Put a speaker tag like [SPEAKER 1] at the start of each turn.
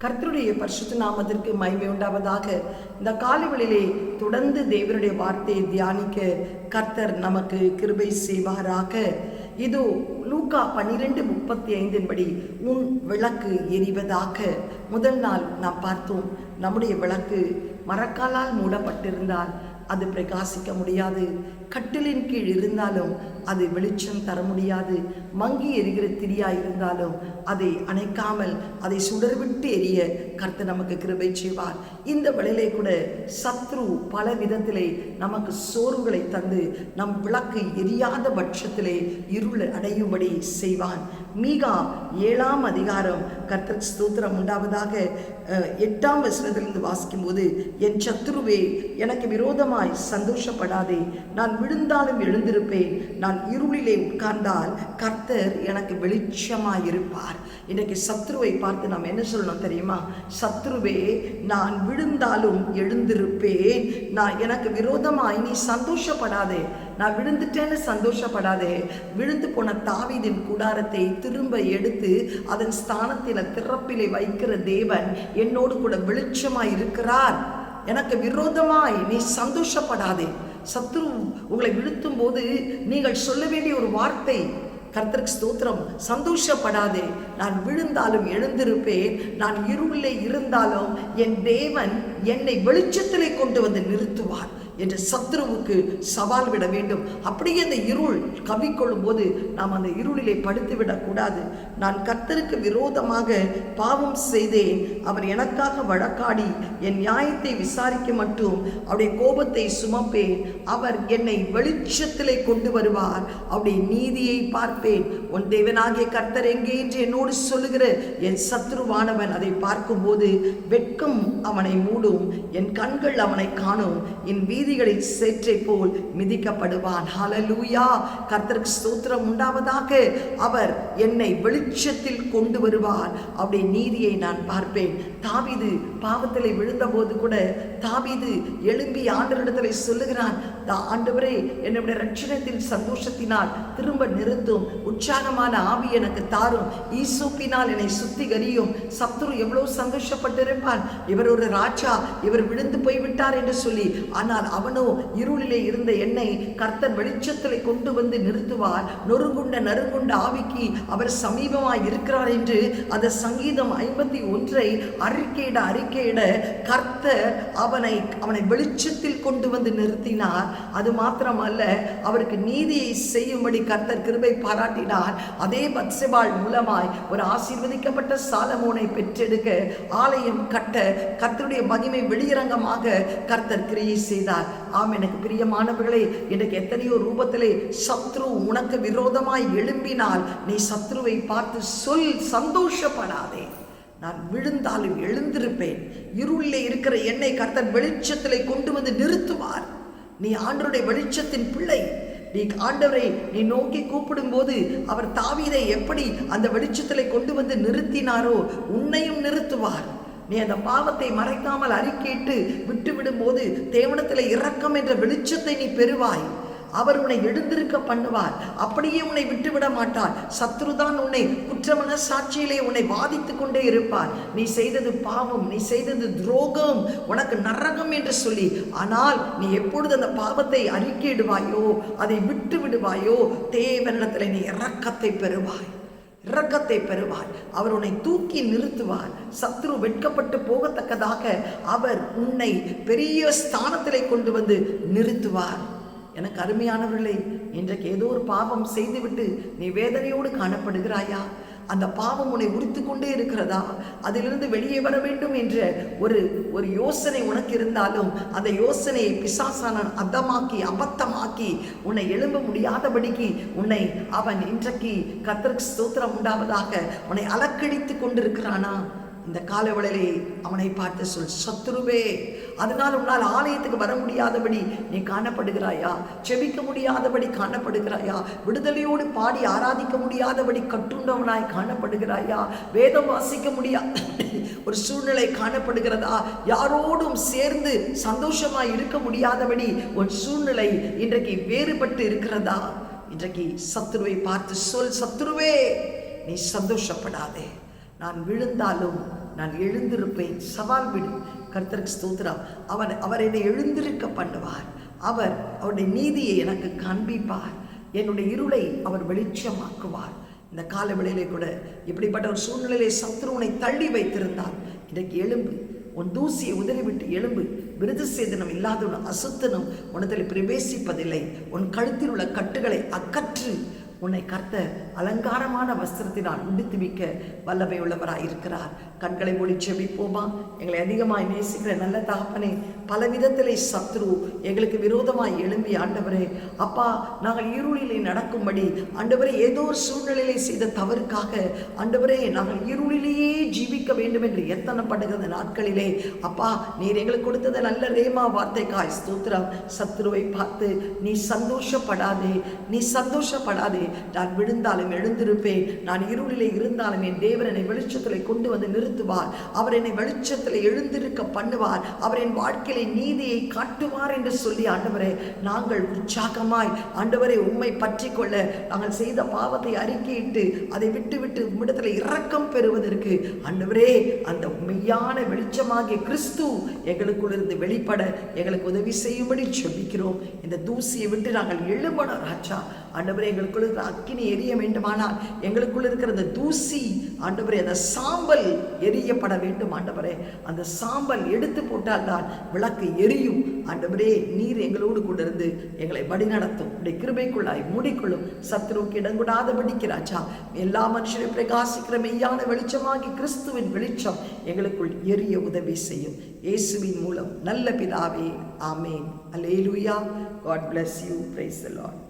[SPEAKER 1] கர்த்தருடைய பரிசுத்த நாமத்திற்கு மகிமை உண்டாவதாக. இந்த காலைவெளியிலே தொடர்ந்து தேவனுடைய வார்த்தையை தியானிக்க கர்த்தர் நமக்கு கிருபை செய்வாராக. இதோ லூக்கா 12:35 படி உன் விளக்கு எரிவதாக. முதல் நாள் நாம் பார்த்தோம், நம்முடைய விளக்கு மரக்காலால் மூடப்பட்டிருந்தால் அது பிரகாசிக்க முடியாது. கட்டிலின் கீழ் இருந்தாலும் அது வெளிச்சம் தர முடியாது. மங்கி எரிகிற திரியா இருந்தாலும் அதை அணைக்காமல் அதை சுடர்விட்டு எரிய கர்த்தர் நமக்கு கிருபை செய்வார். இந்த வேளையிலே கூட சத்ரு பல விதத்திலே நமக்கு சோர்வுகளை தந்து நம் விளக்கு எரியாத பட்சத்திலே இருள் அடையும்படி செய்வான். மீகா 7ஆம் அதிகாரம் கர்த்தருக்கு ஸ்தோத்திரம் உண்டாவதாக 8ஆம் வசனத்திலிருந்து வாசிக்கும் போது, என் சத்துருவே எனக்கு விரோதமாய் சந்தோஷப்படாதே, நான் விழுந்தாலும் எழுந்திருப்பேன், நான் இருளிலே உட்கார்ந்தால் கர்த்தர் எனக்கு வெளிச்சமாய் இருப்பார். இன்றைக்கு சத்ருவை பார்த்து நாம் என்ன சொல்லணும் தெரியுமா? சத்ருவே, நான் விழுந்தாலும் எழுந்திருப்பேன், நான் எனக்கு விரோதமாய் நீ சந்தோஷப்படாதே, நான் விழுந்துட்டேன்னு சந்தோஷப்படாதே. விழுந்து போன தாவீதின் கூடாரத்தை திரும்ப எடுத்து அதன் ஸ்தானத்தில் திறப்பிலே வைக்கிற தேவன் என்னோடு கூட வெளிச்சமாய் இருக்கிறார். எனக்கு விரோதமாய் நீ சந்தோஷப்படாதே. சத்ரு உங்களை விழுத்தும் போது நீங்கள் சொல்ல வேண்டிய ஒரு வார்த்தை, கர்த்தருக்கு ஸ்தோத்திரம், சந்தோஷப்படாதே, நான் விழுந்தாலும் எழுந்திருப்பேன், நான் இருளிலே இருந்தாலும் என் தேவன் என்னை வெளிச்சத்திலே கொண்டு வந்து நிறுத்துவார் என்று சத்ருவுக்கு சவால் விட வேண்டும். அப்படியே அந்த இருள் கவிக்கொள்ளும் போது நாம் அந்த இருளிலே படுத்து விடக்கூடாது. நான் கர்த்தருக்கு விரோதமாக பாவம் செய்தேன், அவர் எனக்காக வழக்காடி என் நியாயத்தை விசாரிக்க மட்டும் அவருடைய கோபத்தை சுமப்பேன், அவர் என்னை வெளிச்சத்திலே கொண்டு வருவார், அவருடைய நீதியை பார்ப்பேன். உன் தேவனாகிய கர்த்தர் எங்கே என்று என்னோடு சொல்லுகிற என் சத்ருவானவன் அதை பார்க்கும்போது வெட்கம் அவனை மூடும், என் கண்கள் அவனை காணும், என் வீதிகளை சேற்றை போல் மிதிக்கப்படுவான். ஹல்லேலூயா, கர்த்தருக்கு ஸ்தோத்திரம் உண்டாவதாக. அவர் என்னை வெளிச்சத்தில் கொண்டு வருவார், அவருடைய நீதியை நான் பார்ப்பேன். தாவீது பாவத்திலே விழுந்த போது கூட தாவீது எழும்பி ஆண்டவரிடத்தில் சொல்லுகிறான், ஆண்டவரே, என்னுடைய ரட்சணத்தின் சந்தோஷத்தினால் திரும்ப நிறுத்தும், உற்சாகமான ஆவி எனக்கு தாரும், ஈசோப்பினால் என்னை சுத்திகரியும். சத்ரு எவ்வளவு சந்தோஷப்பட்டிருப்பான், இவர் ஒரு ராஜா, இவர் விழுந்து போய்விட்டார் என்று சொல்லி. ஆனால் அவனோ இருளிலே இருந்த என்னை கர்த்தர் வெளிச்சத்திலே கொண்டு வந்து நிறுத்துவார், நறுங்குண்ட ஆவிக்கு அவர் சமீபமாய் இருக்கிறார் என்று அந்த சங்கீதம் 51 அறிக்கையிட கர்த்தர் அவனை வெளிச்சத்தில் கொண்டு வந்து நிறுத்தினார். அது மாத்திரமல்ல, அவருக்கு நீதியை செய்யும்படி கர்த்தர் கிருபை பாராட்டினார். அதே பத்செபாள் மூலமாய் ஒரு ஆசீர்வதிக்கப்பட்ட சாலமோனை பெற்றெடுக்க, ஆலயம் கட்ட கர்த்தருடைய மகிமை வெளியரங்கமாக கர்த்தர் கிரியை செய்தார். ஆம், எனக்கு பிரியமானவர்களே, இன்றைக்கு எத்தனையோ ரூபத்திலே சத்ரு உனக்கு விரோதமாய் எழும்பினால் நீ சத்ருவை பார்த்து சொல், சந்தோஷப்படாதே, நான் விழுந்தாலும் எழுந்திருப்பேன், இருளிலே இருக்கிற என்னை கர்த்தர் வெளிச்சத்திலே கொண்டு வந்து நிறுத்துவார். நீ ஆண்டவருடைய வெளிச்சத்தின் பிள்ளை. நீ ஆண்டவரை நீ நோக்கி கூப்பிடும் போது அவர் தாவீதை எப்படி அந்த வெளிச்சத்திலே கொண்டு வந்து நிறுத்தினாரோ உன்னையும் நிறுத்துவார். நீ அந்த பாவத்தை மறைக்காமல் அறிக்கையிட்டு விட்டுவிடும் போது தேவனத்தில் இரக்கம் என்ற வெளிச்சத்தை நீ பெறுவாய். அவர் உன்னை எழுந்திருக்க பண்ணுவார், அப்படியே உன்னை விட்டுவிட மாட்டார். சத்ருதான் உன்னை குற்றமன சாட்சியிலே உன்னை வாதித்து கொண்டே இருப்பார். நீ செய்தது பாவம், நீ செய்தது துரோகம், உனக்கு நரகம் என்று சொல்லி. ஆனால் நீ எப்பொழுது அந்த பாவத்தை அறிக்கையிடுவாயோ, அதை விட்டு விடுவாயோ, தேவனிடத்தில் நீ இரக்கத்தை பெறுவாய், இரக்கத்தை பெறுவார். அவர் உன்னை தூக்கி நிறுத்துவார். சத்ரு வெட்கப்பட்டு போகத்தக்கதாக அவர் உன்னை பெரிய ஸ்தானத்திலே கொண்டு வந்து நிறுத்துவார். எனக்கு அருமையானவர்களே, இன்றைக்கு ஏதோ ஒரு பாவம் செய்துவிட்டு நீ வேதனையோடு காணப்படுகிறாயா? அந்த பாவம் உன்னை உரித்து கொண்டே இருக்கிறதா? அதிலிருந்து வெளியே வர வேண்டும் என்ற ஒரு யோசனை உனக்கு இருந்தாலும் அந்த யோசனையை பிசாசான அபத்தமாக்கி உன்னை எழும்ப முடியாதபடிக்கு உன்னை அவன் இன்றைக்கு கர்த்தருக்கு ஸ்தோத்திரம் உண்டாவதாக உன்னை அலக்கழித்து கொண்டிருக்கிறானா? இந்த காலவெளியிலே அவனை பார்த்து சொல், சத்ருவே, அதனால் உன்னால் ஆலயத்துக்கு வர முடியாதபடி நீ காணப்படுகிறாயா? செபிக்க முடியாதபடி காணப்படுகிறாயா? விடுதலையோடு பாடி ஆராதிக்க முடியாதபடி கட்டுண்டவனாய் காணப்படுகிறாயா? வேதம் வாசிக்க முடியாத ஒரு சூழ்நிலை காணப்படுகிறதா? யாரோடும் சேர்ந்து சந்தோஷமாய் இருக்க முடியாதபடி ஒரு சூழ்நிலை இன்றைக்கு வேறுபட்டு இருக்கிறதா? இன்றைக்கு சத்ருவை பார்த்து சொல், சத்ருவே, நீ சந்தோஷப்படாதே, நான் விழுந்தாலும் நான் எழுந்திருப்பேன். சவால் விடு. கர்த்தருக்கு ஸ்தோத்திரம். அவர் என்னை எழுந்திருக்க பண்ணுவார். அவர் அவருடைய நீதியை எனக்கு காண்பிப்பார். என்னுடைய இருளை அவர் வெளிச்சமாக்குவார். இந்த கால வேளையிலே கூட இப்படிப்பட்ட ஒரு சூழ்நிலையிலே சத்ருவனை தள்ளி வைத்திருந்தார். இன்றைக்கு எழும்பு, உன் தூசியை உதறிவிட்டு எழும்பு. விருது சேதனம் இல்லாதவன் அசுத்தனும் உனத்தில் பிரவேசிப்பதில்லை. உன் கழுத்தில் உள்ள கட்டுகளை அகற்று. உன்னை கர்த்தர் அலங்காரமான வஸ்திரத்தினால் உடுத்து வைக்க வல்லமை உள்ளவராயிருக்கிறார். கண்களை மூடி ஜெபிப்போமா? எங்களை அதிகமாய் நேசிக்கிற நல்ல தகப்பனே, பல விதத்திலே சத்ரு எங்களுக்கு விரோதமாய் எழும்பி, ஆண்டவரே அப்பா, நாங்கள் இருளிலே நடக்கும்படி, ஆண்டவரே ஏதோ ஒரு சூழ்நிலையிலே செய்த தவறுக்காக, ஆண்டவரே நாங்கள் இருளிலேயே ஜீவிக்க வேண்டும் என்று எத்தனைப்படுகிற நாட்களிலே அப்பா, நீர் எங்களுக்கு கொடுத்தது நல்ல ரேமா வார்த்தைக்காய் ஸ்தோத்திரம். சத்ருவை பார்த்து நீ சந்தோஷப்படாதே, நீ சந்தோஷப்படாதே. நான் விழுந்தாலும் எழுந்திருப்பேன், நான் இருளிலே இருந்தாலும் என் தேவன் என்னை வெளிச்சத்தில் கொண்டு வந்து நிறுத்துவார். அவர் என்னை வெளிச்சத்தில் எழுந்திருக்க பண்ணுவார். அவர் என் வாழ்க்கையிலே நீதியை காட்டுவார் என்று சொல்லி, ஆண்டவரே நாங்கள் உற்சாகமாய், ஆண்டவரே உம்மை பற்றி கொள்ள, நாங்கள் செய்த பாவத்தை அறிக்கையிட்டு அதை விட்டு உம்மிடத்தில் இரக்கம் பெறுவதற்கு, ஆண்டவரே அந்த உண்மையான வெளிச்சமாகிய கிறிஸ்து எங்களுக்குள் இருந்து வெளிப்பட எங்களுக்கு உதவி செய்யும்படி ஜெபிக்கிறோம். இந்த தூசியை விட்டு நாங்கள் எழும்பணும் ராஜா. ஆண்டவரே எங்களுக்குள்ள இருக்கிற அக்கினி எரிய வேண்டுமானால், எங்களுக்குள்ள இருக்கிற அந்த தூசி, ஆண்டவரே அந்த சாம்பல் எரியப்பட வேண்டும். ஆண்டவரே அந்த சாம்பல் எடுத்து போட்டால் தான் விளக்கு எரியும். ஆண்டவரே நீர் எங்களோடு கூட இருந்து எங்களை வழிநடத்தும். உடைய கிருபைக்குள்ளாய் மூடிக்கொள்ளும். சத்துருவுக்கு இடங்கூடாதபடிக்கு ராஜா, எல்லா மனுஷரையும் பிரகாசிக்கிற மெய்யான வெளிச்சமாகி கிறிஸ்துவின் வெளிச்சம் எங்களுக்குள் எரிய உதவி செய்யும். இயேசுவின் மூலம் நல்ல பிதாவே, ஆமேன். அல்லேலூயா. God bless you. Praise the Lord.